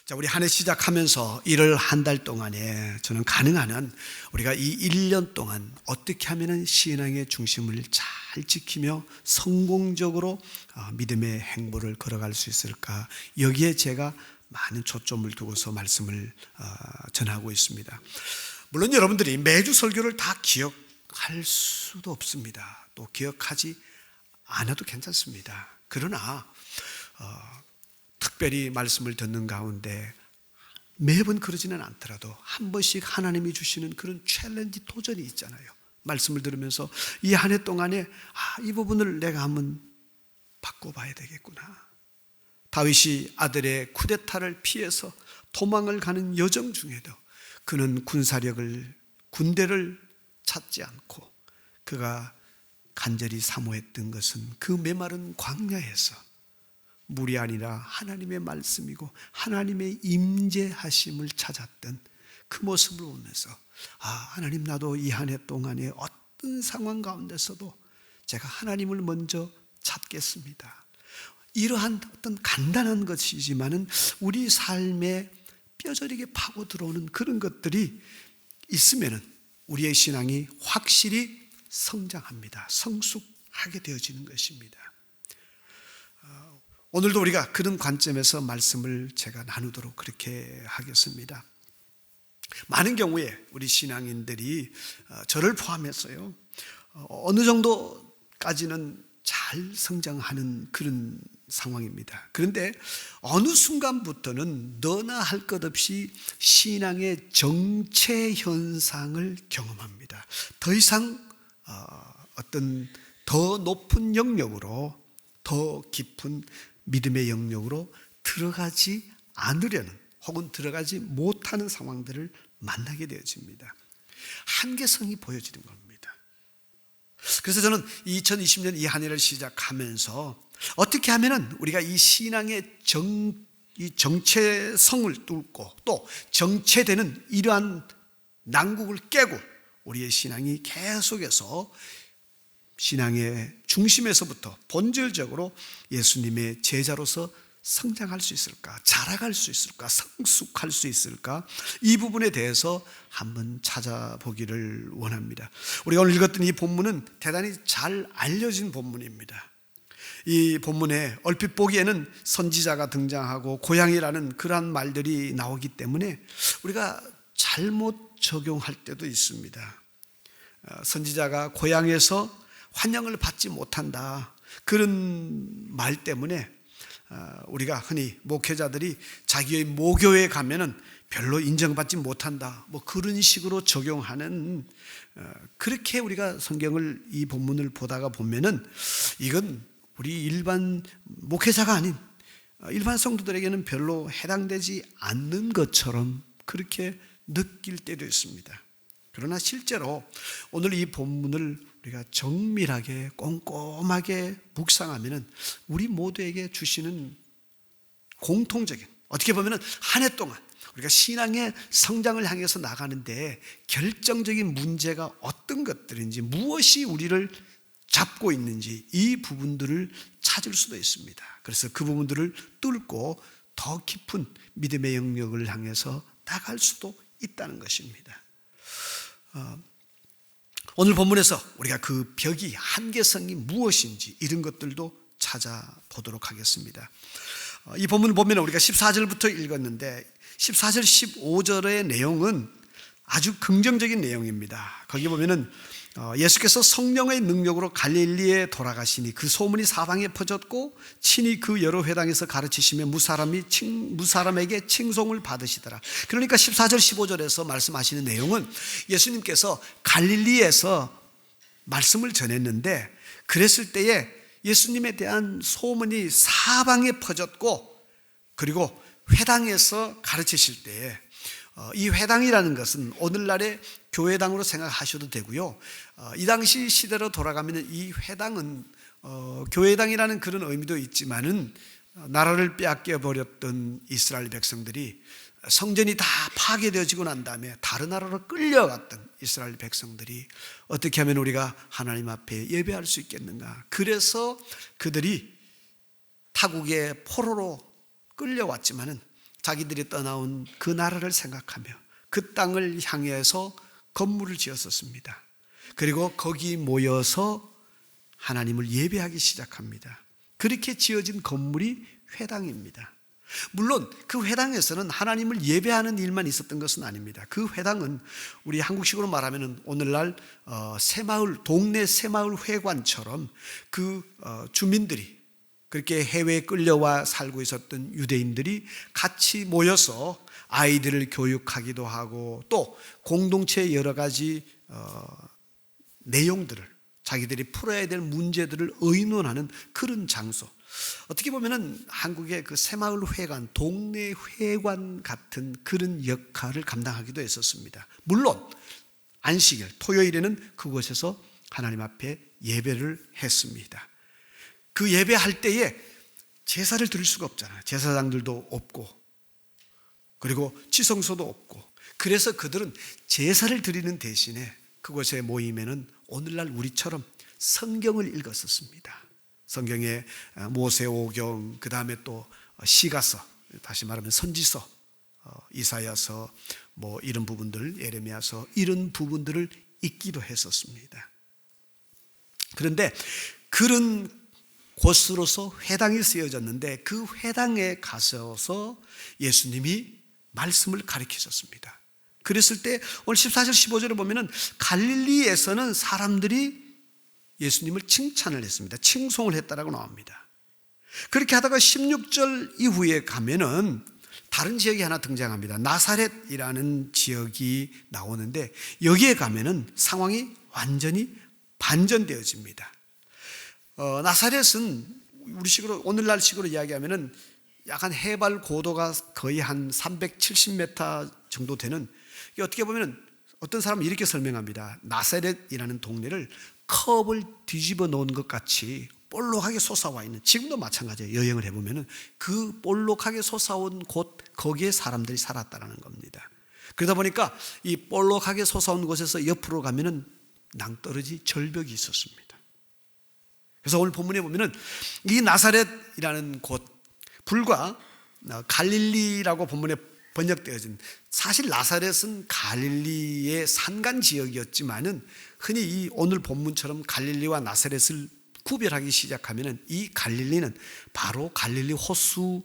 자, 우리 한 해 시작하면서 1월 한 달 동안에 저는 가능한 한 우리가 이 1년 동안 어떻게 하면 신앙의 중심을 잘 지키며 성공적으로 믿음의 행보를 걸어갈 수 있을까, 여기에 제가 많은 초점을 두고서 말씀을 전하고 있습니다. 물론 여러분들이 매주 설교를 다 기억할 수도 없습니다. 또 기억하지 않아도 괜찮습니다. 그러나 특별히 말씀을 듣는 가운데 매번 그러지는 않더라도 한 번씩 하나님이 주시는 그런 챌린지, 도전이 있잖아요. 말씀을 들으면서 이 한 해 동안에 이 부분을 내가 한번 바꿔봐야 되겠구나. 다윗이 아들의 쿠데타를 피해서 도망을 가는 여정 중에도 그는 군대를 찾지 않고 그가 간절히 사모했던 것은 그 메마른 광야에서 물이 아니라 하나님의 말씀이고 하나님의 임재하심을 찾았던 그 모습을 보면서 하나님, 나도 이 한 해 동안에 어떤 상황 가운데서도 제가 하나님을 먼저 찾겠습니다. 이러한 어떤 간단한 것이지만은 우리 삶에 뼈저리게 파고 들어오는 그런 것들이 있으면은 우리의 신앙이 확실히 성장합니다. 성숙하게 되어지는 것입니다. 오늘도 우리가 그런 관점에서 말씀을 제가 나누도록 그렇게 하겠습니다. 많은 경우에 우리 신앙인들이 저를 포함해서요, 어느 정도까지는 잘 성장하는 그런 상황입니다. 그런데 어느 순간부터는 너나 할 것 없이 신앙의 정체 현상을 경험합니다. 더 이상 어떤 더 높은 영역으로, 더 깊은 믿음의 영역으로 들어가지 않으려는, 혹은 들어가지 못하는 상황들을 만나게 되어집니다. 한계성이 보여지는 겁니다. 그래서 저는 2020년 이 한 해를 시작하면서 어떻게 하면 우리가 이 신앙의 이 정체성을 뚫고 또 정체되는 이러한 난국을 깨고 우리의 신앙이 계속해서 신앙의 중심에서부터 본질적으로 예수님의 제자로서 성장할 수 있을까, 자라갈 수 있을까, 성숙할 수 있을까, 이 부분에 대해서 한번 찾아보기를 원합니다. 우리가 오늘 읽었던 이 본문은 대단히 잘 알려진 본문입니다. 이 본문에 얼핏 보기에는 선지자가 등장하고 고향이라는 그러한 말들이 나오기 때문에 우리가 잘못 적용할 때도 있습니다. 선지자가 고향에서 환영을 받지 못한다, 그런 말 때문에 우리가 흔히 목회자들이 자기의 모교에 가면은 별로 인정받지 못한다, 그런 식으로 적용하는, 그렇게 우리가 성경을, 이 본문을 보다가 보면은 이건 우리 일반 목회자가 아닌 일반 성도들에게는 별로 해당되지 않는 것처럼 그렇게 느낄 때도 있습니다. 그러나 실제로 오늘 이 본문을 우리가 정밀하게 꼼꼼하게 묵상하면은 우리 모두에게 주시는 공통적인, 어떻게 보면은 한 해 동안 우리가 신앙의 성장을 향해서 나가는데 결정적인 문제가 어떤 것들인지, 무엇이 우리를 잡고 있는지, 이 부분들을 찾을 수도 있습니다. 그래서 그 부분들을 뚫고 더 깊은 믿음의 영역을 향해서 나갈 수도 있다는 것입니다. 오늘 본문에서 우리가 그 벽이, 한계성이 무엇인지 이런 것들도 찾아보도록 하겠습니다. 이 본문을 보면 우리가 14절부터 읽었는데 14절 15절의 내용은 아주 긍정적인 내용입니다. 거기 보면은 예수께서 성령의 능력으로 갈릴리에 돌아가시니 그 소문이 사방에 퍼졌고 친히 그 여러 회당에서 가르치시며 무사람에게 칭송을 받으시더라. 그러니까 14절 15절에서 말씀하시는 내용은 예수님께서 갈릴리에서 말씀을 전했는데, 그랬을 때에 예수님에 대한 소문이 사방에 퍼졌고, 그리고 회당에서 가르치실 때에, 이 회당이라는 것은 오늘날의 교회당으로 생각하셔도 되고요, 이 당시 시대로 돌아가면 이 회당은 교회당이라는 그런 의미도 있지만은 나라를 빼앗겨 버렸던 이스라엘 백성들이, 성전이 다 파괴되어지고 난 다음에 다른 나라로 끌려갔던 이스라엘 백성들이 어떻게 하면 우리가 하나님 앞에 예배할 수 있겠는가, 그래서 그들이 타국의 포로로 끌려왔지만은 자기들이 떠나온 그 나라를 생각하며 그 땅을 향해서 건물을 지었었습니다. 그리고 거기 모여서 하나님을 예배하기 시작합니다. 그렇게 지어진 건물이 회당입니다. 물론 그 회당에서는 하나님을 예배하는 일만 있었던 것은 아닙니다. 그 회당은 우리 한국식으로 말하면 오늘날 새마을, 동네 새마을 회관처럼 그 주민들이, 그렇게 해외에 끌려와 살고 있었던 유대인들이 같이 모여서 아이들을 교육하기도 하고 또 공동체의 여러 가지 내용들을, 자기들이 풀어야 될 문제들을 의논하는 그런 장소, 어떻게 보면 한국의 그 새마을 회관, 동네 회관 같은 그런 역할을 감당하기도 했었습니다. 물론 안식일, 토요일에는 그곳에서 하나님 앞에 예배를 했습니다. 그 예배할 때에 제사를 드릴 수가 없잖아요. 제사장들도 없고 그리고 지성소도 없고, 그래서 그들은 제사를 드리는 대신에 그곳에 모이면은 오늘날 우리처럼 성경을 읽었었습니다. 성경에 모세오경, 그 다음에 또 시가서, 다시 말하면 선지서, 이사야서, 뭐 이런 부분들, 예레미야서, 이런 부분들을 읽기도 했었습니다. 그런데 그런 곳으로서 회당이 쓰여졌는데 그 회당에 가셔서 예수님이 말씀을 가르치셨습니다. 그랬을 때 오늘 14절 15절을 보면은 갈릴리에서는 사람들이 예수님을 칭찬을 했습니다. 칭송을 했다라고 나옵니다. 그렇게 하다가 16절 이후에 가면은 다른 지역이 하나 등장합니다. 나사렛이라는 지역이 나오는데 여기에 가면은 상황이 완전히 반전되어집니다. 나사렛은 우리식으로, 오늘날식으로 이야기하면은 약간 해발 고도가 거의 한 370m 정도 되는, 어떻게 보면은 어떤 사람은 이렇게 설명합니다. 나사렛이라는 동네를 컵을 뒤집어 놓은 것 같이 볼록하게 솟아와 있는, 지금도 마찬가지예요. 여행을 해보면은 그 볼록하게 솟아온 곳, 거기에 사람들이 살았다라는 겁니다. 그러다 보니까 이 볼록하게 솟아온 곳에서 옆으로 가면은 낭떠러지 절벽이 있었습니다. 그래서 오늘 본문에 보면은 이 나사렛이라는 곳, 불과 갈릴리라고 본문에 번역되어진, 사실 나사렛은 갈릴리의 산간 지역이었지만은 흔히 이 오늘 본문처럼 갈릴리와 나사렛을 구별하기 시작하면은 이 갈릴리는 바로 갈릴리 호수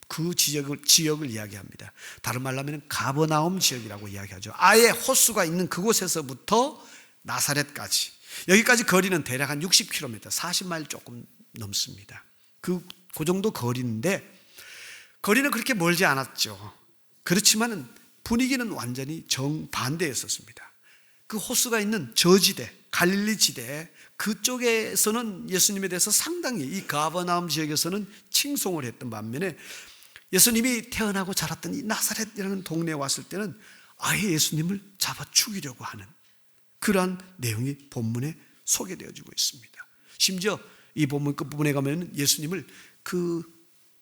그 지역을 이야기합니다. 다른 말로 하면 가버나움 지역이라고 이야기하죠. 아예 호수가 있는 그곳에서부터 나사렛까지, 여기까지 거리는 대략 한 60km, 40마일 조금 넘습니다. 그 정도 거리인데 거리는 그렇게 멀지 않았죠. 그렇지만 분위기는 완전히 정반대였었습니다. 그 호수가 있는 저지대, 갈릴리 지대, 그쪽에서는 예수님에 대해서 상당히, 이 가버나움 지역에서는 칭송을 했던 반면에 예수님이 태어나고 자랐던 이 나사렛이라는 동네에 왔을 때는 아예 예수님을 잡아 죽이려고 하는 그러한 내용이 본문에 소개되어지고 있습니다. 심지어 이 본문 끝부분에 가면 예수님을 그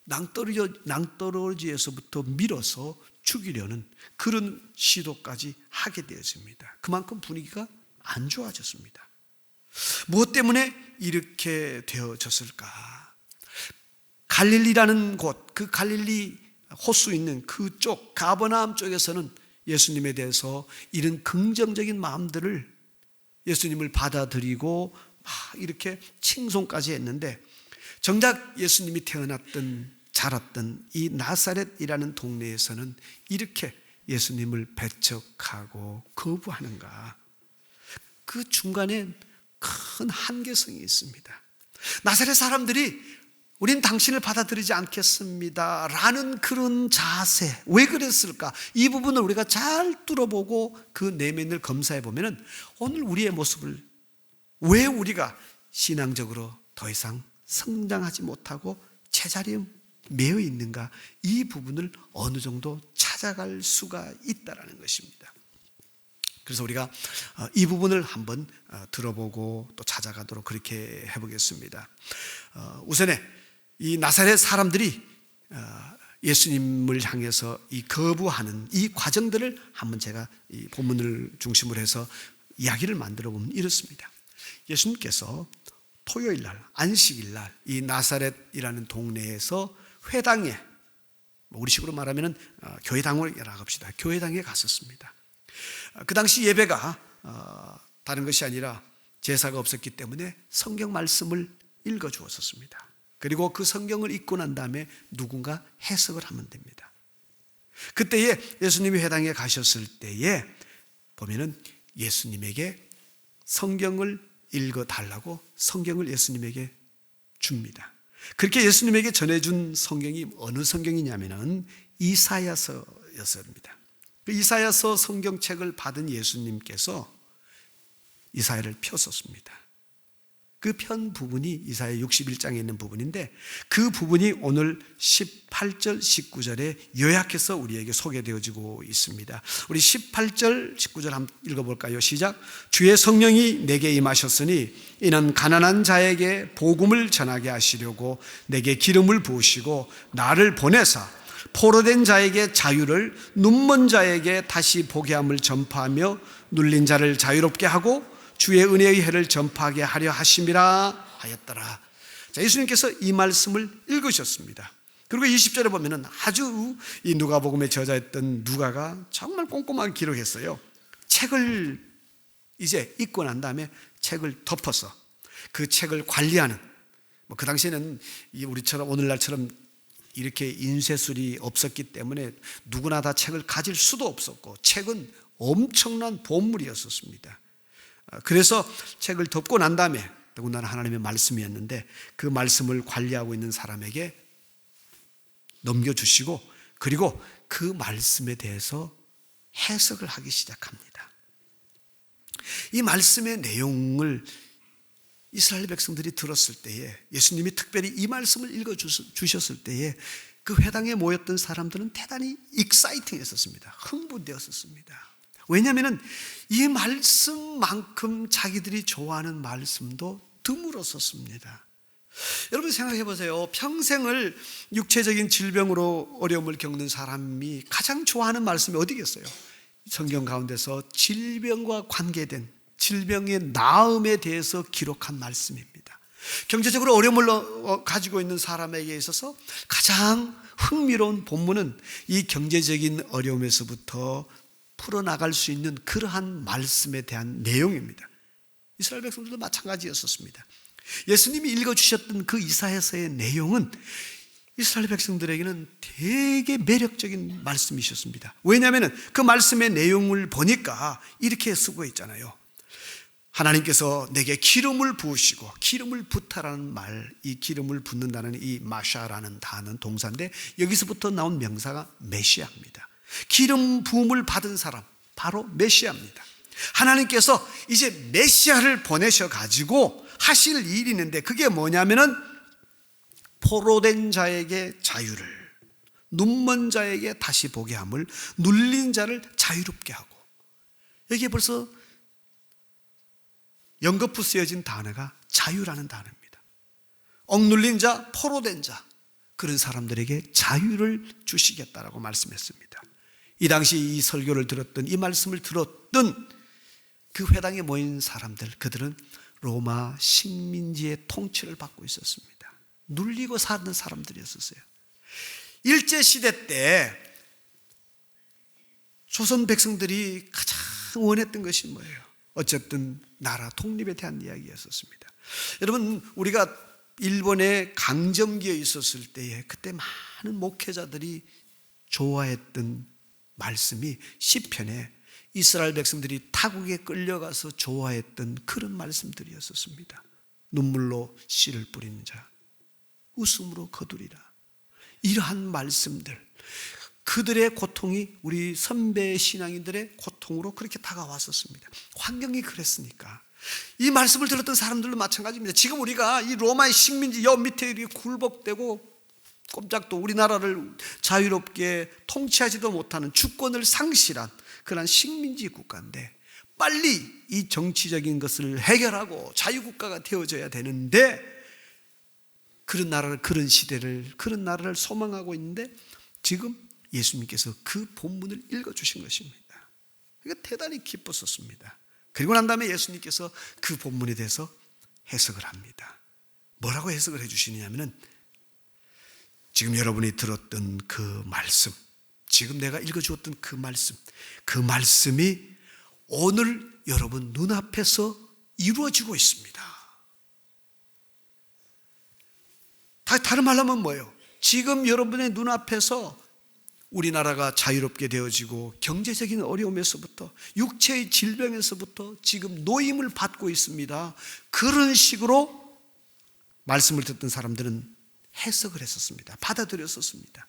낭떠러지에서부터 밀어서 죽이려는 그런 시도까지 하게 되어집니다. 그만큼 분위기가 안 좋아졌습니다. 무엇 때문에 이렇게 되어졌을까? 갈릴리라는 곳, 그 갈릴리 호수 있는 그쪽 가버나움 쪽에서는 예수님에 대해서 이런 긍정적인 마음들을, 예수님을 받아들이고 막 이렇게 칭송까지 했는데, 정작 예수님이 태어났던, 자랐던 이 나사렛이라는 동네에서는 이렇게 예수님을 배척하고 거부하는가? 그 중간에 큰 한계성이 있습니다. 나사렛 사람들이 우린 당신을 받아들이지 않겠습니다 라는 그런 자세, 왜 그랬을까? 이 부분을 우리가 잘 뚫어보고 그 내면을 검사해 보면 오늘 우리의 모습을, 왜 우리가 신앙적으로 더 이상 성장하지 못하고 제자리에 매여 있는가, 이 부분을 어느 정도 찾아갈 수가 있다는 것입니다. 그래서 우리가 이 부분을 한번 들어보고 또 찾아가도록 그렇게 해보겠습니다. 우선에 이 나사렛 사람들이 예수님을 향해서 이 거부하는 이 과정들을 한번 제가 이 본문을 중심으로 해서 이야기를 만들어 보면 이렇습니다. 예수님께서 토요일 날, 안식일 날 이 나사렛이라는 동네에서 회당에 우리식으로 말하면 교회당이라고 합시다. 교회당에 갔었습니다. 그 당시 예배가 다른 것이 아니라 제사가 없었기 때문에 성경 말씀을 읽어주었었습니다. 그리고 그 성경을 읽고 난 다음에 누군가 해석을 하면 됩니다. 그때에 예수님이 회당에 가셨을 때에 보면은 예수님에게 성경을 읽어달라고 성경을 예수님에게 줍니다. 그렇게 예수님에게 전해준 성경이 어느 성경이냐면은 이사야서였습니다. 그 이사야서 성경책을 받은 예수님께서 이사야를 펴셨습니다. 그 편 부분이 이사야 61장에 있는 부분인데 그 부분이 오늘 18절 19절에 요약해서 우리에게 소개되어지고 있습니다. 우리 18절 19절 한번 읽어볼까요? 시작. 주의 성령이 내게 임하셨으니 이는 가난한 자에게 복음을 전하게 하시려고 내게 기름을 부으시고 나를 보내사 포로된 자에게 자유를 눈먼 자에게 다시 보게 함을 전파하며 눌린 자를 자유롭게 하고 주의 은혜의 해를 전파하게 하려 하심이라 하였더라. 자, 예수님께서 이 말씀을 읽으셨습니다. 그리고 20절에 보면은 아주 이 누가복음의 저자였던 누가가 정말 꼼꼼하게 기록했어요. 책을 이제 읽고 난 다음에 책을 덮어서 그 책을 관리하는, 그 당시에는 우리처럼 오늘날처럼 이렇게 인쇄술이 없었기 때문에 누구나 다 책을 가질 수도 없었고 책은 엄청난 보물이었었습니다. 그래서 책을 덮고 난 다음에 더군다나 하나님의 말씀이었는데 그 말씀을 관리하고 있는 사람에게 넘겨주시고 그리고 그 말씀에 대해서 해석을 하기 시작합니다. 이 말씀의 내용을 이스라엘 백성들이 들었을 때에 예수님이 특별히 이 말씀을 읽어주셨을 때에 그 회당에 모였던 사람들은 대단히 익사이팅했었습니다. 흥분되었었습니다. 왜냐하면 이 말씀만큼 자기들이 좋아하는 말씀도 드물었었습니다. 여러분 생각해 보세요. 평생을 육체적인 질병으로 어려움을 겪는 사람이 가장 좋아하는 말씀이 어디겠어요? 성경 가운데서 질병과 관계된 질병의 나음에 대해서 기록한 말씀입니다. 경제적으로 어려움을 가지고 있는 사람에게 있어서 가장 흥미로운 본문은 이 경제적인 어려움에서부터 풀어나갈 수 있는 그러한 말씀에 대한 내용입니다. 이스라엘 백성들도 마찬가지였었습니다. 예수님이 읽어주셨던 그 이사야서의 내용은 이스라엘 백성들에게는 되게 매력적인 말씀이셨습니다. 왜냐하면 그 말씀의 내용을 보니까 이렇게 쓰고 있잖아요. 하나님께서 내게 기름을 부으시고, 기름을 붓다라는 말, 이 기름을 붓는다는 이 마샤라는 단어는 동사인데 여기서부터 나온 명사가 메시아입니다. 기름 부음을 받은 사람, 바로 메시아입니다. 하나님께서 이제 메시아를 보내셔 가지고 하실 일이 있는데 그게 뭐냐면은 포로된 자에게 자유를, 눈먼 자에게 다시 보게 함을, 눌린 자를 자유롭게 하고, 여기에 벌써 연거푸 쓰여진 단어가 자유라는 단어입니다. 억눌린 자, 포로된 자, 그런 사람들에게 자유를 주시겠다라고 말씀했습니다. 이 당시 이 설교를 들었던, 이 말씀을 들었던 그 회당에 모인 사람들, 그들은 로마 식민지의 통치를 받고 있었습니다. 눌리고 사는 사람들이었어요. 일제시대 때 조선 백성들이 가장 원했던 것이 뭐예요? 어쨌든 나라 독립에 대한 이야기였었습니다. 여러분, 우리가 일본에 강점기에 있었을 때에 그때 많은 목회자들이 좋아했던 말씀이 시편에 이스라엘 백성들이 타국에 끌려가서 좋아했던 그런 말씀들이었었습니다. 눈물로 씨를 뿌리는 자, 웃음으로 거두리라. 이러한 말씀들, 그들의 고통이 우리 선배 신앙인들의 고통으로 그렇게 다가왔었습니다. 환경이 그랬으니까. 이 말씀을 들었던 사람들도 마찬가지입니다. 지금 우리가 이 로마의 식민지 여 밑에 이렇게 굴복되고 꼼짝도 우리나라를 자유롭게 통치하지도 못하는 주권을 상실한 그런 식민지 국가인데 빨리 이 정치적인 것을 해결하고 자유국가가 되어져야 되는데 그런 나라를, 그런 시대를, 그런 나라를 소망하고 있는데 지금 예수님께서 그 본문을 읽어주신 것입니다. 그러니까 대단히 기뻤었습니다. 그리고 난 다음에 예수님께서 그 본문에 대해서 해석을 합니다. 뭐라고 해석을 해주시느냐면 지금 여러분이 들었던 그 말씀, 지금 내가 읽어주었던 그 말씀이 오늘 여러분 눈앞에서 이루어지고 있습니다. 다른 말로 하면 뭐예요? 지금 여러분의 눈앞에서 우리나라가 자유롭게 되어지고 경제적인 어려움에서부터 육체의 질병에서부터 지금 노임을 받고 있습니다. 그런 식으로 말씀을 듣던 사람들은 해석을 했었습니다. 받아들였었습니다.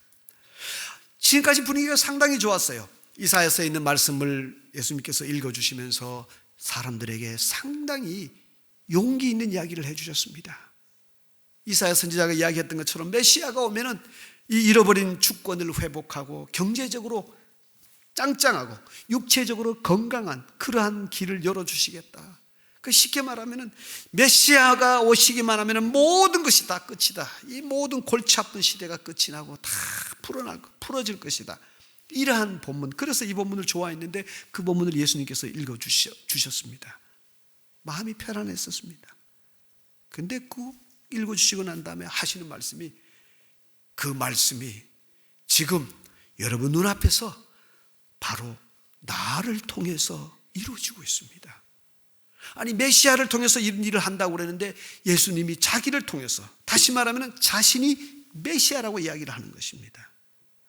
지금까지 분위기가 상당히 좋았어요. 이사야서에 있는 말씀을 예수님께서 읽어주시면서 사람들에게 상당히 용기 있는 이야기를 해주셨습니다. 이사야 선지자가 이야기했던 것처럼 메시아가 오면은 이 잃어버린 주권을 회복하고 경제적으로 짱짱하고 육체적으로 건강한 그러한 길을 열어주시겠다. 그 쉽게 말하면은 메시아가 오시기만 하면은 모든 것이 다 끝이다. 이 모든 골치 아픈 시대가 끝이 나고 다 풀어질 것이다. 이러한 본문, 그래서 이 본문을 좋아했는데 그 본문을 예수님께서 읽어주셨습니다. 마음이 편안했었습니다. 근데 그 읽어주시고 난 다음에 하시는 말씀이, 그 말씀이 지금 여러분 눈앞에서 바로 나를 통해서 이루어지고 있습니다. 아니, 메시아를 통해서 이런 일을 한다고 그러는데 예수님이 자기를 통해서, 다시 말하면 자신이 메시아라고 이야기를 하는 것입니다.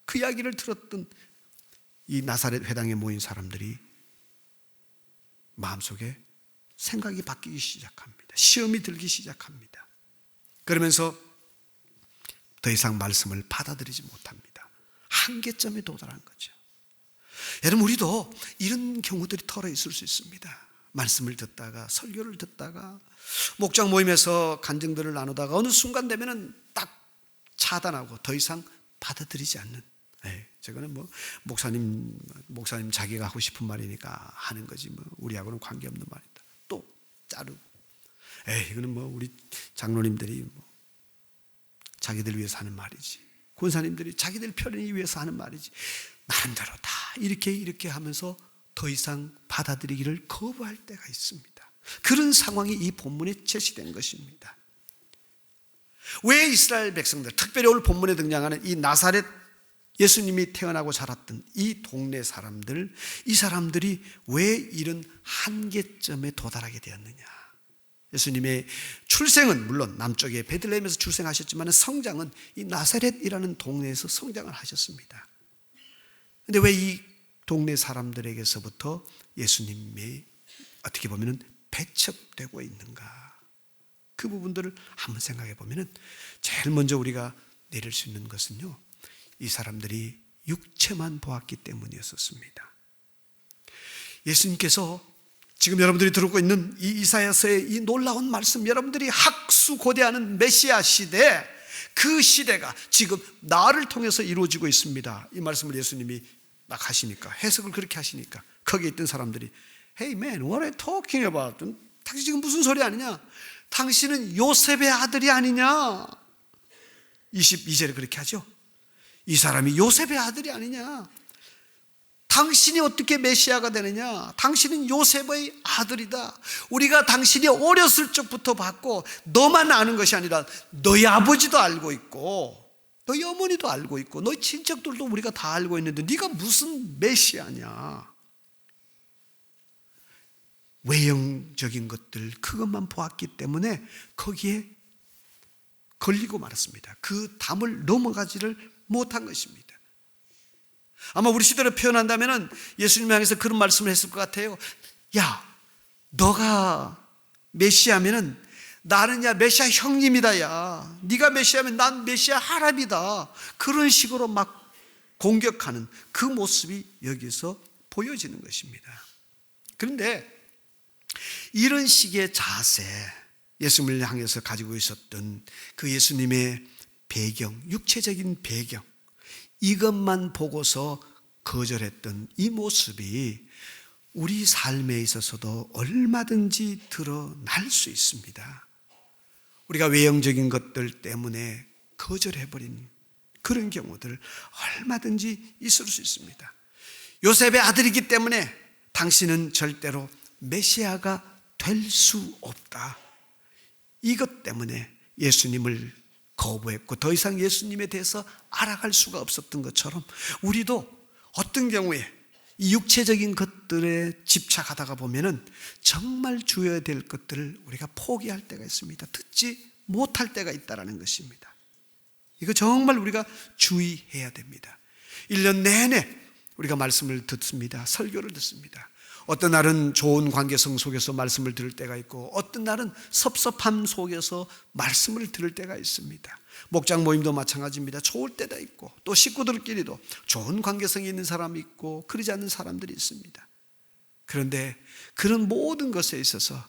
그 이야기를 들었던 이 나사렛 회당에 모인 사람들이 마음속에 생각이 바뀌기 시작합니다. 시험이 들기 시작합니다. 그러면서 더 이상 말씀을 받아들이지 못합니다. 한계점에 도달한 거죠. 여러분, 우리도 이런 경우들이 털어 있을 수 있습니다. 말씀을 듣다가, 설교를 듣다가, 목장 모임에서 간증들을 나누다가 어느 순간 되면은 딱 차단하고 더 이상 받아들이지 않는, 저거는 뭐 목사님 자기가 하고 싶은 말이니까 하는 거지 뭐 우리하고는 관계없는 말이다. 또 자르고, 이거는 뭐 우리 장로님들이 뭐 자기들 위해서 하는 말이지, 권사님들이 자기들 편을 위해서 하는 말이지, 나름대로 다 이렇게 하면서 더 이상 받아들이기를 거부할 때가 있습니다. 그런 상황이 이 본문에 제시된 것입니다. 왜 이스라엘 백성들, 특별히 오늘 본문에 등장하는 이 나사렛, 예수님이 태어나고 자랐던 이 동네 사람들, 이 사람들이 왜 이런 한계점에 도달하게 되었느냐? 예수님의 출생은 물론 남쪽의 베들레헴에서 출생하셨지만 성장은 이 나사렛이라는 동네에서 성장을 하셨습니다. 그런데 왜 이 동네 사람들에게서부터 예수님이 어떻게 보면 배척되고 있는가? 그 부분들을 한번 생각해 보면 제일 먼저 우리가 내릴 수 있는 것은요, 이 사람들이 육체만 보았기 때문이었습니다. 예수님께서 지금 여러분들이 들고 있는 이 이사야서의 이 놀라운 말씀, 여러분들이 학수고대하는 메시아 시대, 그 시대가 지금 나를 통해서 이루어지고 있습니다. 이 말씀을 예수님이 막 하시니까, 해석을 그렇게 하시니까 거기에 있던 사람들이 Hey man, what are you talking about? 당신 지금 무슨 소리 아니냐? 당신은 요셉의 아들이 아니냐? 22절에 그렇게 하죠. 이 사람이 요셉의 아들이 아니냐? 당신이 어떻게 메시아가 되느냐? 당신은 요셉의 아들이다. 우리가 당신이 어렸을 적부터 봤고, 너만 아는 것이 아니라 너희 아버지도 알고 있고 너희 어머니도 알고 있고 너희 친척들도 우리가 다 알고 있는데 네가 무슨 메시아냐? 외형적인 것들, 그것만 보았기 때문에 거기에 걸리고 말았습니다. 그 담을 넘어가지를 못한 것입니다. 아마 우리 시대로 표현한다면 예수님 향해서 그런 말씀을 했을 것 같아요. 야, 너가 메시아면은 나는 야 메시아 형님이다. 야, 네가 메시아면 난 메시아 할아비다. 그런 식으로 막 공격하는 그 모습이 여기서 보여지는 것입니다. 그런데 이런 식의 자세, 예수님을 향해서 가지고 있었던 그 예수님의 배경, 육체적인 배경, 이것만 보고서 거절했던 이 모습이 우리 삶에 있어서도 얼마든지 드러날 수 있습니다. 우리가 외형적인 것들 때문에 거절해버린 그런 경우들 얼마든지 있을 수 있습니다. 요셉의 아들이기 때문에 당신은 절대로 메시아가 될 수 없다. 이것 때문에 예수님을 거부했고 더 이상 예수님에 대해서 알아갈 수가 없었던 것처럼 우리도 어떤 경우에 이 육체적인 것들에 집착하다가 보면은 정말 주어야 될 것들을 우리가 포기할 때가 있습니다. 듣지 못할 때가 있다라는 것입니다. 이거 정말 우리가 주의해야 됩니다. 1년 내내 우리가 말씀을 듣습니다. 설교를 듣습니다. 어떤 날은 좋은 관계성 속에서 말씀을 들을 때가 있고 어떤 날은 섭섭함 속에서 말씀을 들을 때가 있습니다. 목장 모임도 마찬가지입니다. 좋을 때도 있고 또 식구들끼리도 좋은 관계성이 있는 사람이 있고 그러지 않는 사람들이 있습니다. 그런데 그런 모든 것에 있어서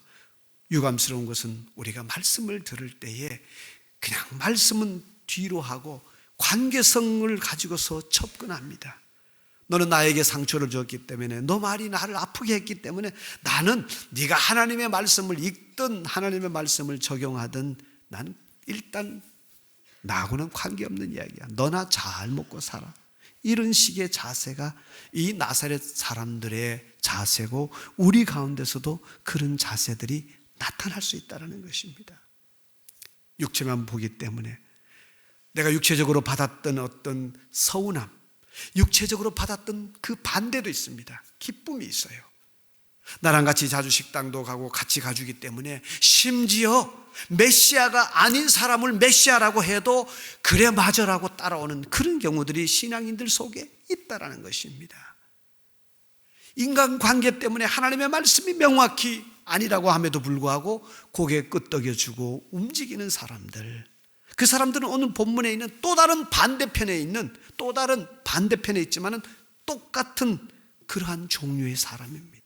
유감스러운 것은 우리가 말씀을 들을 때에 그냥 말씀은 뒤로 하고 관계성을 가지고서 접근합니다. 너는 나에게 상처를 줬기 때문에 너 말이 나를 아프게 했기 때문에 나는 네가 하나님의 말씀을 읽든 하나님의 말씀을 적용하든 난 일단 나하고는 관계없는 이야기야. 너나 잘 먹고 살아. 이런 식의 자세가 이 나사렛 사람들의 자세고 우리 가운데서도 그런 자세들이 나타날 수 있다는 것입니다. 육체만 보기 때문에 내가 육체적으로 받았던 어떤 서운함, 육체적으로 받았던 그 반대도 있습니다. 기쁨이 있어요. 나랑 같이 자주 식당도 가고 같이 가주기 때문에 심지어 메시아가 아닌 사람을 메시아라고 해도 그래 맞아라고 따라오는 그런 경우들이 신앙인들 속에 있다라는 것입니다. 인간관계 때문에 하나님의 말씀이 명확히 아니라고 함에도 불구하고 고개 끄덕여주고 움직이는 사람들, 그 사람들은 오늘 본문에 있는 또 다른 반대편에 있지만은 똑같은 그러한 종류의 사람입니다.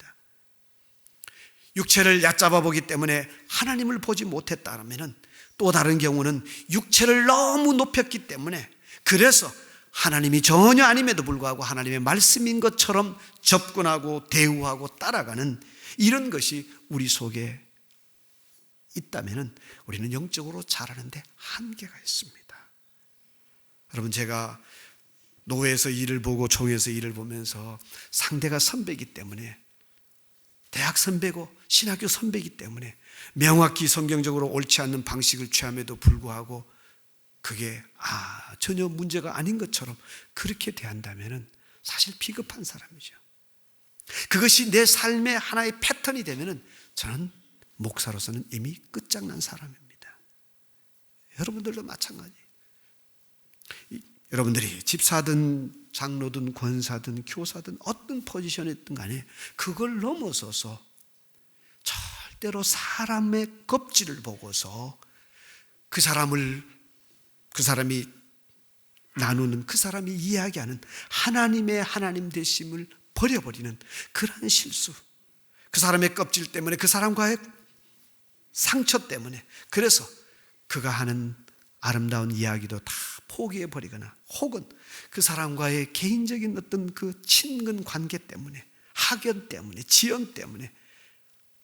육체를 얕잡아 보기 때문에 하나님을 보지 못했다면은 또 다른 경우는 육체를 너무 높였기 때문에 그래서 하나님이 전혀 아님에도 불구하고 하나님의 말씀인 것처럼 접근하고 대우하고 따라가는 이런 것이 우리 속에 있다면은 우리는 영적으로 자라는데 한계가 있습니다. 여러분, 제가 노회에서 일을 보고 총회에서 일을 보면서 상대가 선배이기 때문에, 대학 선배고 신학교 선배이기 때문에 명확히 성경적으로 옳지 않는 방식을 취함에도 불구하고 그게 전혀 문제가 아닌 것처럼 그렇게 대한다면은 사실 비겁한 사람이죠. 그것이 내 삶의 하나의 패턴이 되면은 저는 목사로서는 이미 끝장난 사람입니다. 여러분들도 마찬가지. 여러분들이 집사든 장로든 권사든 교사든 어떤 포지션에 있든 간에 그걸 넘어서서 절대로 사람의 겁질을 보고서 그 사람이 나누는, 그 사람이 이야기하는 하나님의 하나님 되심을 버려버리는 그러한 실수, 그 사람의 껍질 때문에, 그 사람과의 상처 때문에, 그래서 그가 하는 아름다운 이야기도 다 포기해버리거나 혹은 그 사람과의 개인적인 어떤 그 친근 관계 때문에, 학연 때문에, 지연 때문에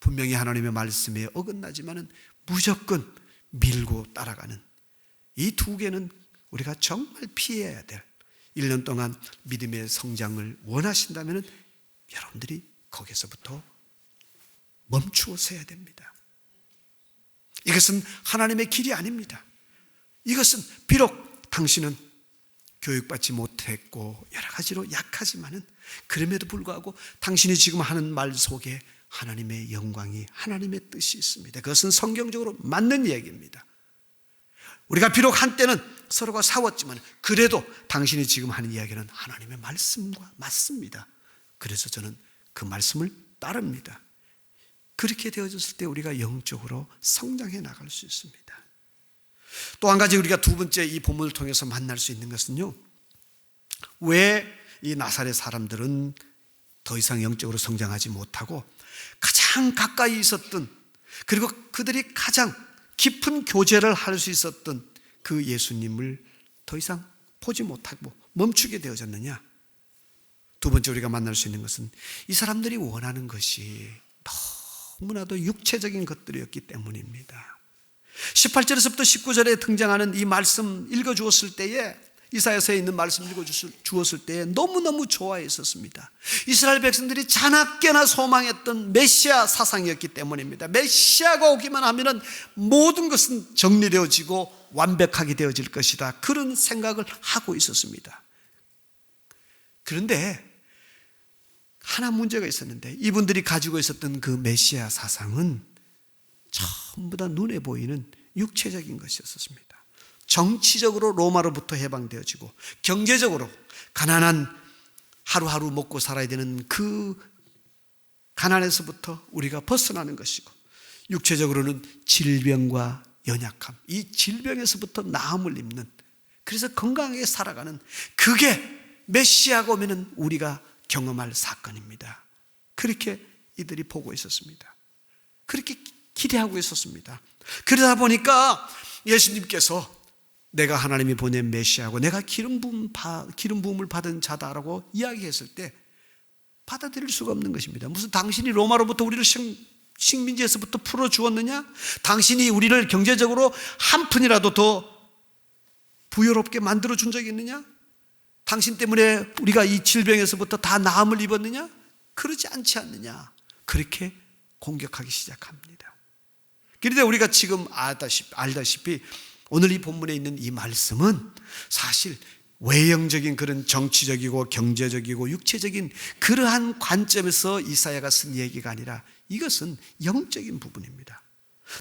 분명히 하나님의 말씀에 어긋나지만은 무조건 밀고 따라가는 이 두 개는 우리가 정말 피해야 될, 1년 동안 믿음의 성장을 원하신다면 여러분들이 거기서부터 멈추어 서야 됩니다. 이것은 하나님의 길이 아닙니다. 이것은 비록 당신은 교육받지 못했고 여러 가지로 약하지만은 그럼에도 불구하고 당신이 지금 하는 말 속에 하나님의 영광이, 하나님의 뜻이 있습니다. 그것은 성경적으로 맞는 얘기입니다. 우리가 비록 한때는 서로가 싸웠지만 그래도 당신이 지금 하는 이야기는 하나님의 말씀과 맞습니다. 그래서 저는 그 말씀을 따릅니다. 그렇게 되어졌을 때 우리가 영적으로 성장해 나갈 수 있습니다. 또 한 가지 우리가 두 번째 이 본문을 통해서 만날 수 있는 것은요, 왜 이 나사렛 사람들은 더 이상 영적으로 성장하지 못하고 가장 가까이 있었던, 그리고 그들이 가장 깊은 교제를 할 수 있었던 그 예수님을 더 이상 보지 못하고 멈추게 되어졌느냐? 두 번째 우리가 만날 수 있는 것은 이 사람들이 원하는 것이 너무나도 육체적인 것들이었기 때문입니다. 18절에서부터 19절에 등장하는 이 말씀 읽어주었을 때에 이사야서에 있는 말씀 읽어주었을 때 너무너무 좋아했었습니다. 이스라엘 백성들이 자나깨나 소망했던 메시아 사상이었기 때문입니다. 메시아가 오기만 하면 모든 것은 정리되어지고 완벽하게 되어질 것이다, 그런 생각을 하고 있었습니다. 그런데 하나 문제가 있었는데, 이분들이 가지고 있었던 그 메시아 사상은 전부 다 눈에 보이는 육체적인 것이었습니다. 정치적으로 로마로부터 해방되어지고, 경제적으로 가난한 하루하루 먹고 살아야 되는 그 가난에서부터 우리가 벗어나는 것이고, 육체적으로는 질병과 연약함, 이 질병에서부터 나음을 입는, 그래서 건강하게 살아가는, 그게 메시아가 오면은 우리가 경험할 사건입니다. 그렇게 이들이 보고 있었습니다. 그렇게 기대하고 있었습니다. 그러다 보니까 예수님께서 내가 하나님이 보낸 메시아고 내가 기름 부음을 받은 자다라고 이야기했을 때 받아들일 수가 없는 것입니다. 무슨 당신이 로마로부터 우리를 식민지에서부터 풀어주었느냐? 당신이 우리를 경제적으로 한 푼이라도 더 부유롭게 만들어준 적이 있느냐? 당신 때문에 우리가 이 질병에서부터 다 나음을 입었느냐? 그러지 않지 않느냐? 그렇게 공격하기 시작합니다. 그런데 우리가 지금 알다시피 오늘 이 본문에 있는 이 말씀은 사실 외형적인 그런 정치적이고 경제적이고 육체적인 그러한 관점에서 이사야가 쓴 얘기가 아니라 이것은 영적인 부분입니다.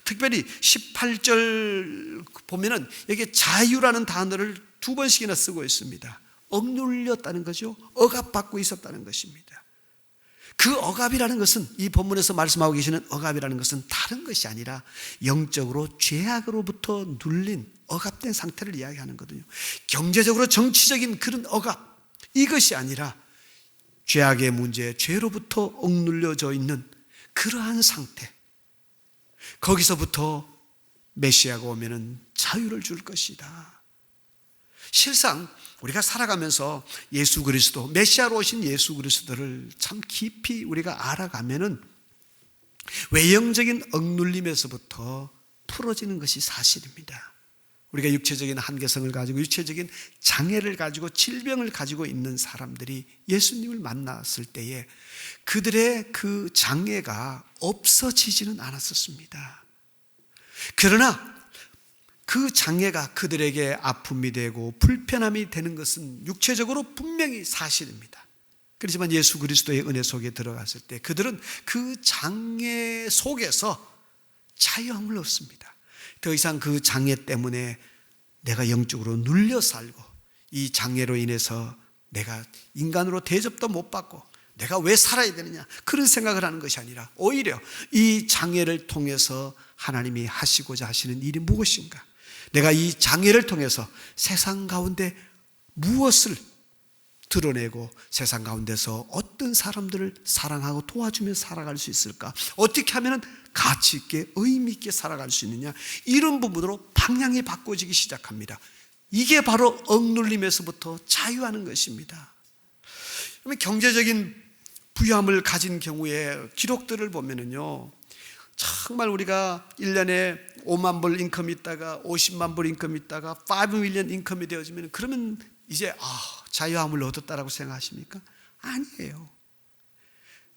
특별히 18절 보면은 여기에 자유라는 단어를 2번씩이나 쓰고 있습니다. 억눌렸다는 거죠. 억압받고 있었다는 것입니다. 그 억압이라는 것은, 이 본문에서 말씀하고 계시는 억압이라는 것은 다른 것이 아니라 영적으로 죄악으로부터 눌린 억압된 상태를 이야기하는 거거든요. 경제적으로 정치적인 그런 억압, 이것이 아니라 죄악의 문제, 죄로부터 억눌려져 있는 그러한 상태, 거기서부터 메시아가 오면은 자유를 줄 것이다. 실상 우리가 살아가면서 예수 그리스도, 메시아로 오신 예수 그리스도를 참 깊이 우리가 알아가면은 외형적인 억눌림에서부터 풀어지는 것이 사실입니다. 우리가 육체적인 한계성을 가지고 육체적인 장애를 가지고 질병을 가지고 있는 사람들이 예수님을 만났을 때에 그들의 그 장애가 없어지지는 않았었습니다. 그러나 그 장애가 그들에게 아픔이 되고 불편함이 되는 것은 육체적으로 분명히 사실입니다. 그렇지만 예수 그리스도의 은혜 속에 들어갔을 때 그들은 그 장애 속에서 자유함을 얻습니다. 더 이상 그 장애 때문에 내가 영적으로 눌려 살고 이 장애로 인해서 내가 인간으로 대접도 못 받고 내가 왜 살아야 되느냐, 그런 생각을 하는 것이 아니라 오히려 이 장애를 통해서 하나님이 하시고자 하시는 일이 무엇인가, 내가 이 장애를 통해서 세상 가운데 무엇을 드러내고 세상 가운데서 어떤 사람들을 사랑하고 도와주며 살아갈 수 있을까, 어떻게 하면 가치 있게 의미 있게 살아갈 수 있느냐, 이런 부분으로 방향이 바꿔지기 시작합니다. 이게 바로 억눌림에서부터 자유하는 것입니다. 그러면 경제적인 부유함을 가진 경우에 기록들을 보면은요, 정말 우리가 1년에 5만 불 인컴이 있다가 50만 불 인컴이 있다가 5 밀리언 인컴이 되어지면 그러면 이제 자유함을 얻었다라고 생각하십니까? 아니에요.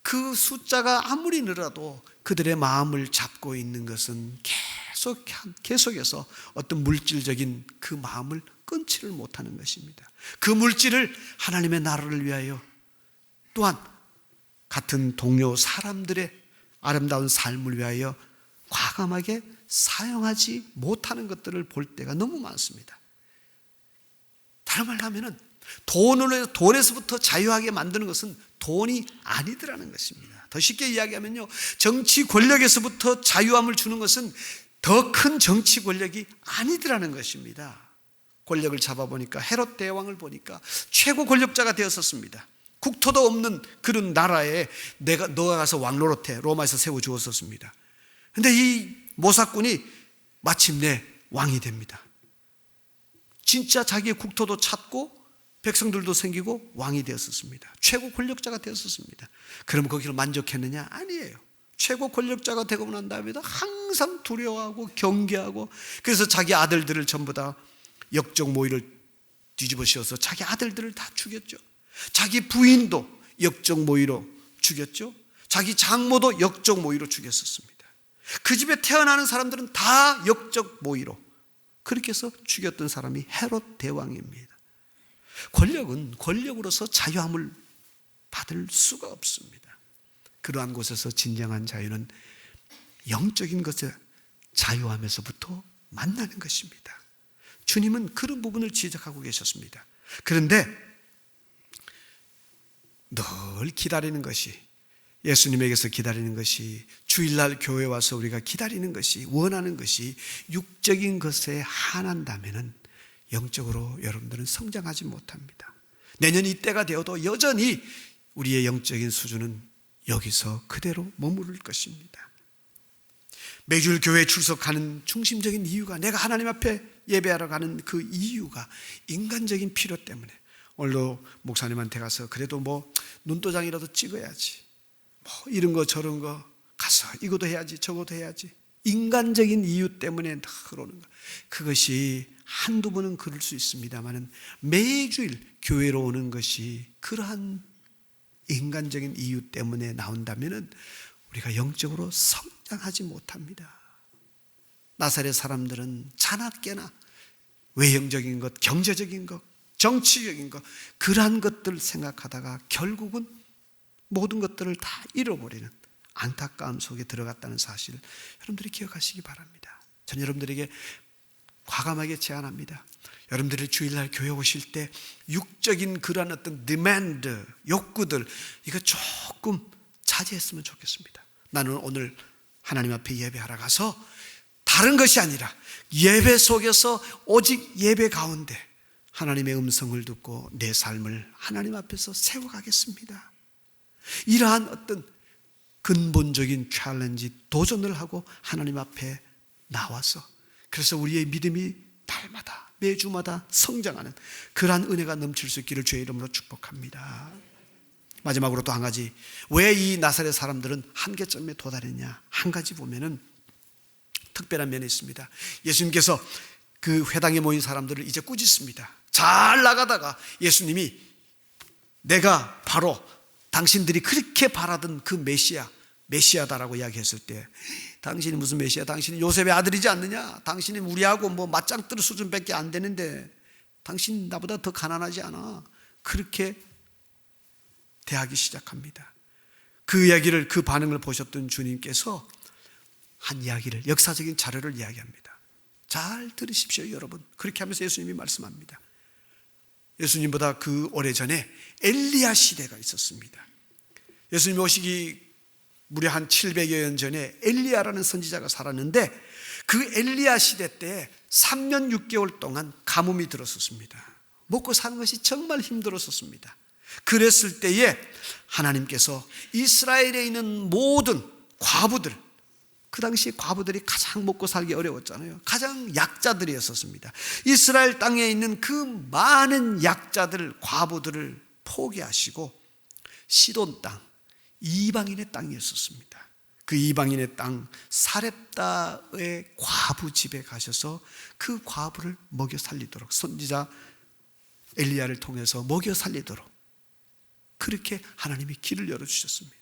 그 숫자가 아무리 늘어도 그들의 마음을 잡고 있는 것은 계속해서 어떤 물질적인 그 마음을 끊지를 못하는 것입니다. 그 물질을 하나님의 나라를 위하여, 또한 같은 동료 사람들의 아름다운 삶을 위하여 과감하게 사용하지 못하는 것들을 볼 때가 너무 많습니다. 다른 말로 하면은 돈에서부터 자유하게 만드는 것은 돈이 아니더라는 것입니다. 더 쉽게 이야기하면요, 정치 권력에서부터 자유함을 주는 것은 더 큰 정치 권력이 아니더라는 것입니다. 권력을 잡아보니까 헤롯 대왕을 보니까 최고 권력자가 되었었습니다. 국토도 없는 그런 나라에 너가 가서 왕노릇해, 로마에서 세워주었었습니다. 그런데 이 모사꾼이 마침내 왕이 됩니다. 진짜 자기의 국토도 찾고 백성들도 생기고 왕이 되었었습니다. 최고 권력자가 되었었습니다. 그럼 거기를 만족했느냐? 아니에요. 최고 권력자가 되고 난 다음에도 항상 두려워하고 경계하고, 그래서 자기 아들들을 전부 다 역적 모의를 뒤집어 씌워서 자기 아들들을 다 죽였죠. 자기 부인도 역적 모의로 죽였죠. 자기 장모도 역적 모의로 죽였었습니다. 그 집에 태어나는 사람들은 다 역적 모의로 그렇게 해서 죽였던 사람이 헤롯 대왕입니다. 권력은 권력으로서 자유함을 받을 수가 없습니다. 그러한 곳에서 진정한 자유는 영적인 것의 자유함에서부터 만나는 것입니다. 주님은 그런 부분을 지적하고 계셨습니다. 그런데 늘 기다리는 것이, 예수님에게서 기다리는 것이, 주일날 교회 와서 우리가 기다리는 것이, 원하는 것이 육적인 것에 한한다면 영적으로 여러분들은 성장하지 못합니다. 내년 이때가 되어도 여전히 우리의 영적인 수준은 여기서 그대로 머무를 것입니다. 매주일 교회에 출석하는 중심적인 이유가, 내가 하나님 앞에 예배하러 가는 그 이유가 인간적인 필요 때문에, 오늘도 목사님한테 가서 그래도 뭐 눈도장이라도 찍어야지, 뭐 이런 거 저런 거 가서 이것도 해야지 저것도 해야지, 인간적인 이유 때문에 그러는 거, 그것이 한두 번은 그럴 수 있습니다만 매주일 교회로 오는 것이 그러한 인간적인 이유 때문에 나온다면 우리가 영적으로 성장하지 못합니다. 나사렛 사람들은 자나깨나 외형적인 것, 경제적인 것, 정치적인 것, 그러한 것들 생각하다가 결국은 모든 것들을 다 잃어버리는 안타까움 속에 들어갔다는 사실을 여러분들이 기억하시기 바랍니다. 전 여러분들에게 과감하게 제안합니다. 여러분들이 주일날 교회 오실 때 육적인 그러한 어떤 디맨드, 욕구들, 이거 조금 자제했으면 좋겠습니다. 나는 오늘 하나님 앞에 예배하러 가서 다른 것이 아니라 예배 속에서 오직 예배 가운데 하나님의 음성을 듣고 내 삶을 하나님 앞에서 세워가겠습니다. 이러한 어떤 근본적인 챌린지, 도전을 하고 하나님 앞에 나와서, 그래서 우리의 믿음이 날마다 매주마다 성장하는 그러한 은혜가 넘칠 수 있기를 주의 이름으로 축복합니다. 마지막으로 또 한 가지, 왜 이 나사렛 사람들은 한계점에 도달했냐, 한 가지 보면은 특별한 면이 있습니다. 예수님께서 그 회당에 모인 사람들을 이제 꾸짖습니다. 잘 나가다가 예수님이 내가 바로 당신들이 그렇게 바라던 그 메시아다라고 이야기했을 때, 당신이 무슨 메시아, 당신이 요셉의 아들이지 않느냐, 당신이 우리하고 뭐 맞짱뜨는 수준밖에 안 되는데 당신 나보다 더 가난하지 않아, 그렇게 대하기 시작합니다. 그 이야기를, 그 반응을 보셨던 주님께서 한 이야기를, 역사적인 자료를 이야기합니다. 잘 들으십시오 여러분. 그렇게 하면서 예수님이 말씀합니다. 예수님보다 그 오래전에 엘리야 시대가 있었습니다. 예수님 오시기 무려 한 700여 년 전에 엘리야라는 선지자가 살았는데, 그 엘리야 시대 때 3년 6개월 동안 가뭄이 들었었습니다. 먹고 사는 것이 정말 힘들었었습니다. 그랬을 때에 하나님께서 이스라엘에 있는 모든 과부들, 그 당시 과부들이 가장 먹고 살기 어려웠잖아요. 가장 약자들이었었습니다. 이스라엘 땅에 있는 그 많은 약자들, 과부들을 포기하시고 시돈 땅, 이방인의 땅이었었습니다. 그 이방인의 땅 사렙다의 과부 집에 가셔서 그 과부를 먹여 살리도록, 선지자 엘리야를 통해서 먹여 살리도록 그렇게 하나님이 길을 열어주셨습니다.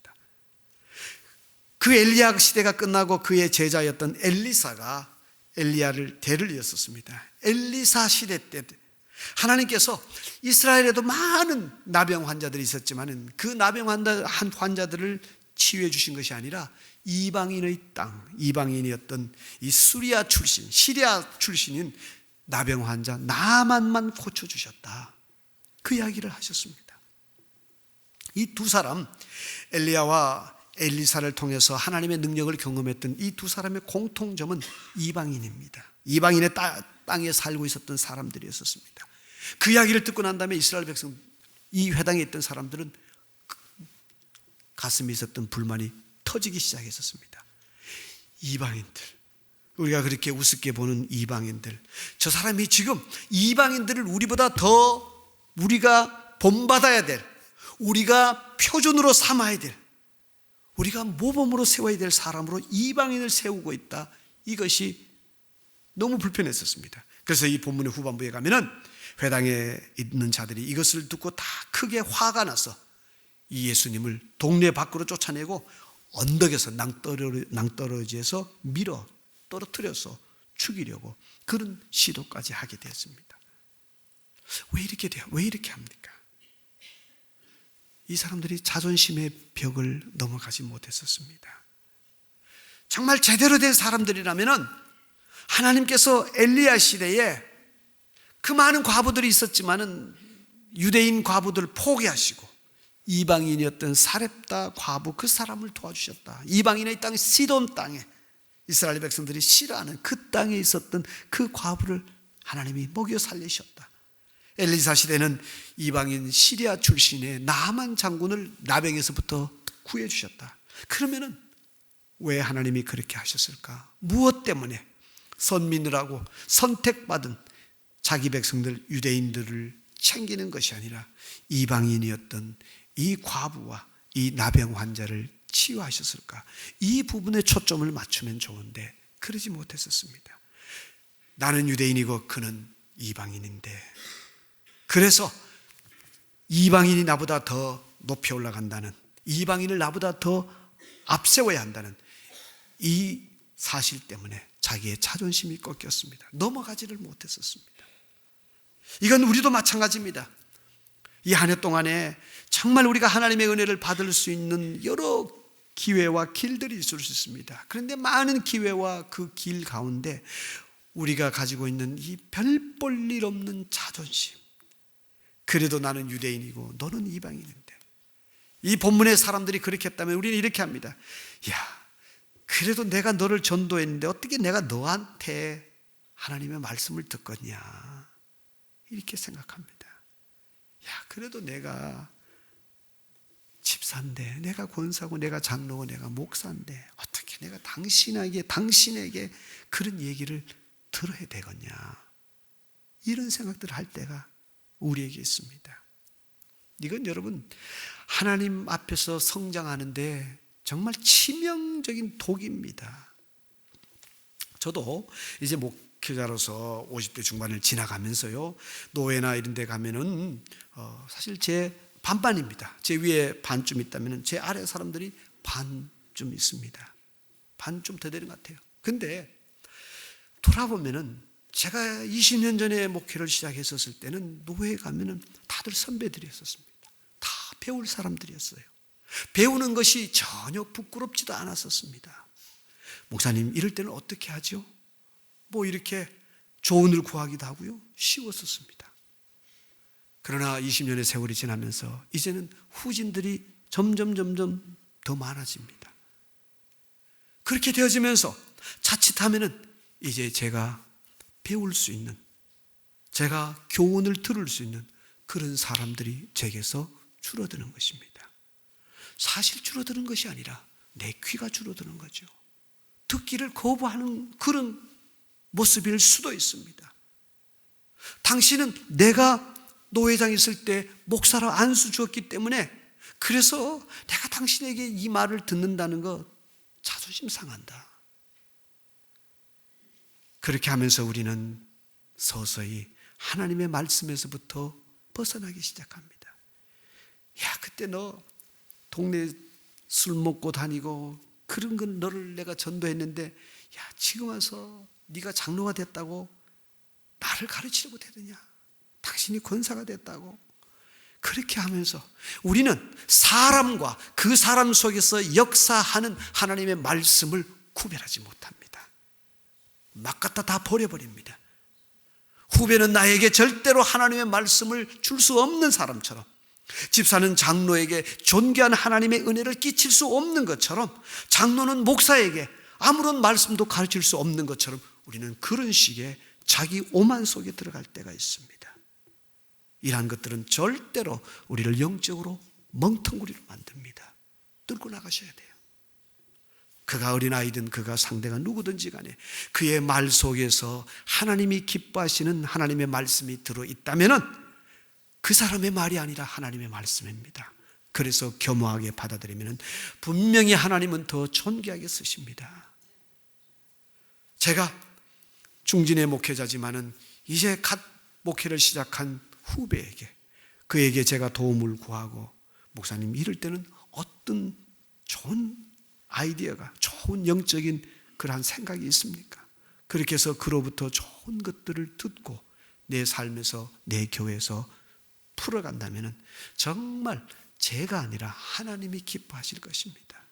그 엘리야 시대가 끝나고 그의 제자였던 엘리사가 엘리야를 대를 이었었습니다. 엘리사 시대 때 하나님께서 이스라엘에도 많은 나병 환자들이 있었지만 그 나병 환자들을 치유해 주신 것이 아니라 이방인의 땅, 이방인이었던 이 시리아 출신인 나병 환자 나만만 고쳐주셨다, 그 이야기를 하셨습니다. 이 두 사람, 엘리야와 엘리사를 통해서 하나님의 능력을 경험했던 이 두 사람의 공통점은 이방인입니다. 이방인의 땅에 살고 있었던 사람들이었습니다. 그 이야기를 듣고 난 다음에 이스라엘 백성, 이 회당에 있던 사람들은 가슴에 있었던 불만이 터지기 시작했었습니다. 이방인들, 우리가 그렇게 우습게 보는 이방인들, 저 사람이 지금 이방인들을 우리보다 더 우리가 본받아야 될, 우리가 표준으로 삼아야 될, 우리가 모범으로 세워야 될 사람으로 이방인을 세우고 있다. 이것이 너무 불편했었습니다. 그래서 이 본문의 후반부에 가면은 회당에 있는 자들이 이것을 듣고 다 크게 화가 나서 이 예수님을 동네 밖으로 쫓아내고 언덕에서 낭떠러지에서 밀어 떨어뜨려서 죽이려고 그런 시도까지 하게 되었습니다. 왜 이렇게 돼요? 왜 이렇게 합니까? 이 사람들이 자존심의 벽을 넘어가지 못했었습니다. 정말 제대로 된 사람들이라면 하나님께서 엘리야 시대에 그 많은 과부들이 있었지만은 유대인 과부들을 포기하시고 이방인이었던 사렙다 과부 그 사람을 도와주셨다. 이방인의 땅 시돈 땅에 이스라엘 백성들이 싫어하는 그 땅에 있었던 그 과부를 하나님이 먹여 살리셨다. 엘리사 시대는 이방인 시리아 출신의 나만 장군을 나병에서부터 구해주셨다. 그러면은 왜 하나님이 그렇게 하셨을까? 무엇 때문에 선민이라고 선택받은 자기 백성들 유대인들을 챙기는 것이 아니라 이방인이었던 이 과부와 이 나병 환자를 치유하셨을까? 이 부분에 초점을 맞추면 좋은데 그러지 못했었습니다. 나는 유대인이고 그는 이방인인데, 그래서 이방인이 나보다 더 높이 올라간다는, 이방인을 나보다 더 앞세워야 한다는 이 사실 때문에 자기의 자존심이 꺾였습니다. 넘어가지를 못했었습니다. 이건 우리도 마찬가지입니다. 이 한 해 동안에 정말 우리가 하나님의 은혜를 받을 수 있는 여러 기회와 길들이 있을 수 있습니다. 그런데 많은 기회와 그 길 가운데 우리가 가지고 있는 이 별 볼 일 없는 자존심, 그래도 나는 유대인이고 너는 이방인인데, 이 본문의 사람들이 그렇게 했다면 우리는 이렇게 합니다. 야, 그래도 내가 너를 전도했는데 어떻게 내가 너한테 하나님의 말씀을 듣겠냐, 이렇게 생각합니다. 야, 그래도 내가 집사인데, 내가 권사고 내가 장로고 내가 목사인데 어떻게 내가 당신에게 그런 얘기를 들어야 되겠냐, 이런 생각들을 할 때가 우리에게 있습니다. 이건 여러분 하나님 앞에서 성장하는데 정말 치명적인 독입니다. 저도 이제 목회자로서 50대 중반을 지나가면서요, 노회나 이런 데 가면은 사실 제 반반입니다. 제 위에 반쯤 있다면 제 아래 사람들이 반쯤 있습니다. 반쯤 더 되는 것 같아요. 근데 돌아보면은 제가 20년 전에 목회를 시작했었을 때는 노회에 가면은 다들 선배들이었습니다. 다 배울 사람들이었어요. 배우는 것이 전혀 부끄럽지도 않았었습니다. 목사님, 이럴 때는 어떻게 하죠? 뭐 이렇게 조언을 구하기도 하고요, 쉬웠었습니다. 그러나 20년의 세월이 지나면서 이제는 후진들이 점점 더 많아집니다. 그렇게 되어지면서 자칫하면은 이제 제가 배울 수 있는, 제가 교훈을 들을 수 있는 그런 사람들이 제게서 줄어드는 것입니다. 사실 줄어드는 것이 아니라 내 귀가 줄어드는 거죠. 듣기를 거부하는 그런 모습일 수도 있습니다. 당신은 내가 노회장 있을 때 목사로 안수 주었기 때문에, 그래서 내가 당신에게 이 말을 듣는다는 거 자존심 상한다. 그렇게 하면서 우리는 서서히 하나님의 말씀에서부터 벗어나기 시작합니다. 야, 그때 너 동네 술 먹고 다니고 그런 건 너를 내가 전도했는데, 야, 지금 와서 네가 장로가 됐다고 나를 가르치려고 되느냐, 당신이 권사가 됐다고. 그렇게 하면서 우리는 사람과 그 사람 속에서 역사하는 하나님의 말씀을 구별하지 못합니다. 막 갖다 다 버려버립니다. 후배는 나에게 절대로 하나님의 말씀을 줄 수 없는 사람처럼, 집사는 장로에게 존귀한 하나님의 은혜를 끼칠 수 없는 것처럼, 장로는 목사에게 아무런 말씀도 가르칠 수 없는 것처럼 우리는 그런 식의 자기 오만 속에 들어갈 때가 있습니다. 이러한 것들은 절대로 우리를 영적으로 멍텅구리로 만듭니다. 뚫고 나가셔야 돼요. 그가 어린아이든 그가 상대가 누구든지 간에 그의 말 속에서 하나님이 기뻐하시는 하나님의 말씀이 들어있다면 그 사람의 말이 아니라 하나님의 말씀입니다. 그래서 겸허하게 받아들이면 분명히 하나님은 더 존귀하게 쓰십니다. 제가 중진의 목회자지만은 이제 갓 목회를 시작한 후배에게, 그에게 제가 도움을 구하고, 목사님 이럴 때는 어떤 좋은 아이디어가, 좋은 영적인 그러한 생각이 있습니까? 그렇게 해서 그로부터 좋은 것들을 듣고 내 삶에서, 내 교회에서 풀어간다면 정말 제가 아니라 하나님이 기뻐하실 것입니다.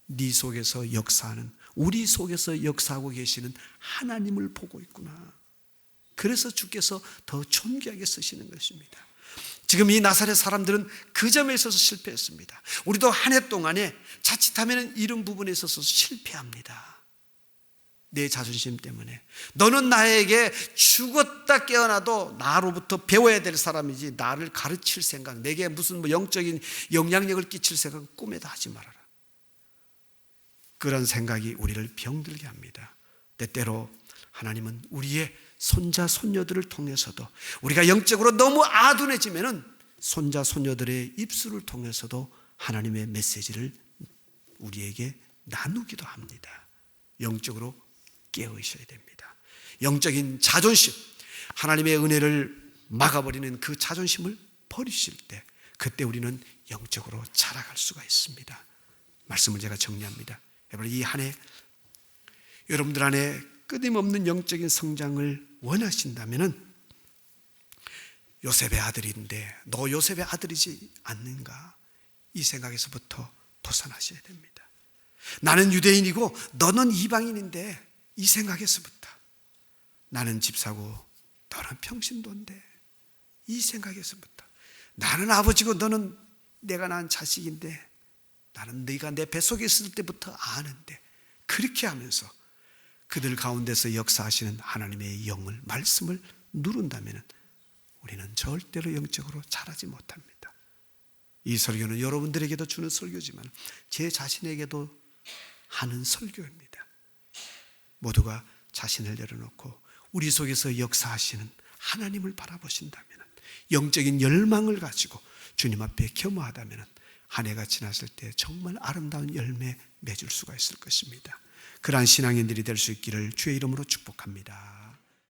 네 속에서 역사하는, 우리 속에서 역사하고 계시는 하나님을 보고 있구나. 그래서 주께서 더 존귀하게 쓰시는 것입니다. 지금 이 나사렛 사람들은 그 점에 있어서 실패했습니다. 우리도 한 해 동안에 자칫하면 이런 부분에 있어서 실패합니다. 내 자존심 때문에. 너는 나에게 죽었다 깨어나도 나로부터 배워야 될 사람이지, 나를 가르칠 생각, 내게 무슨 영적인 영향력을 끼칠 생각은 꿈에도 하지 말아라. 그런 생각이 우리를 병들게 합니다. 때때로 하나님은 우리의 손자 손녀들을 통해서도, 우리가 영적으로 너무 아둔해지면은 손자 손녀들의 입술을 통해서도 하나님의 메시지를 우리에게 나누기도 합니다. 영적으로 깨어있어야 됩니다. 영적인 자존심, 하나님의 은혜를 막아버리는 그 자존심을 버리실 때, 그때 우리는 영적으로 자라갈 수가 있습니다. 말씀을 제가 정리합니다. 여러분, 이 한 해 여러분들 안에 끊임없는 영적인 성장을 원하신다면, 요셉의 아들인데 너 요셉의 아들이지 않는가, 이 생각에서부터 벗어나셔야 됩니다. 나는 유대인이고 너는 이방인인데, 이 생각에서부터, 나는 집사고 너는 평신도인데, 이 생각에서부터, 나는 아버지고 너는 내가 낳은 자식인데, 나는 네가 내 뱃속에 있을 때부터 아는데, 그렇게 하면서 그들 가운데서 역사하시는 하나님의 영을, 말씀을 누른다면 우리는 절대로 영적으로 자라지 못합니다. 이 설교는 여러분들에게도 주는 설교지만 제 자신에게도 하는 설교입니다. 모두가 자신을 내려놓고 우리 속에서 역사하시는 하나님을 바라보신다면, 영적인 열망을 가지고 주님 앞에 겸허하다면 한 해가 지났을 때 정말 아름다운 열매 맺을 수가 있을 것입니다. 그러한 신앙인들이 될 수 있기를 주의 이름으로 축복합니다.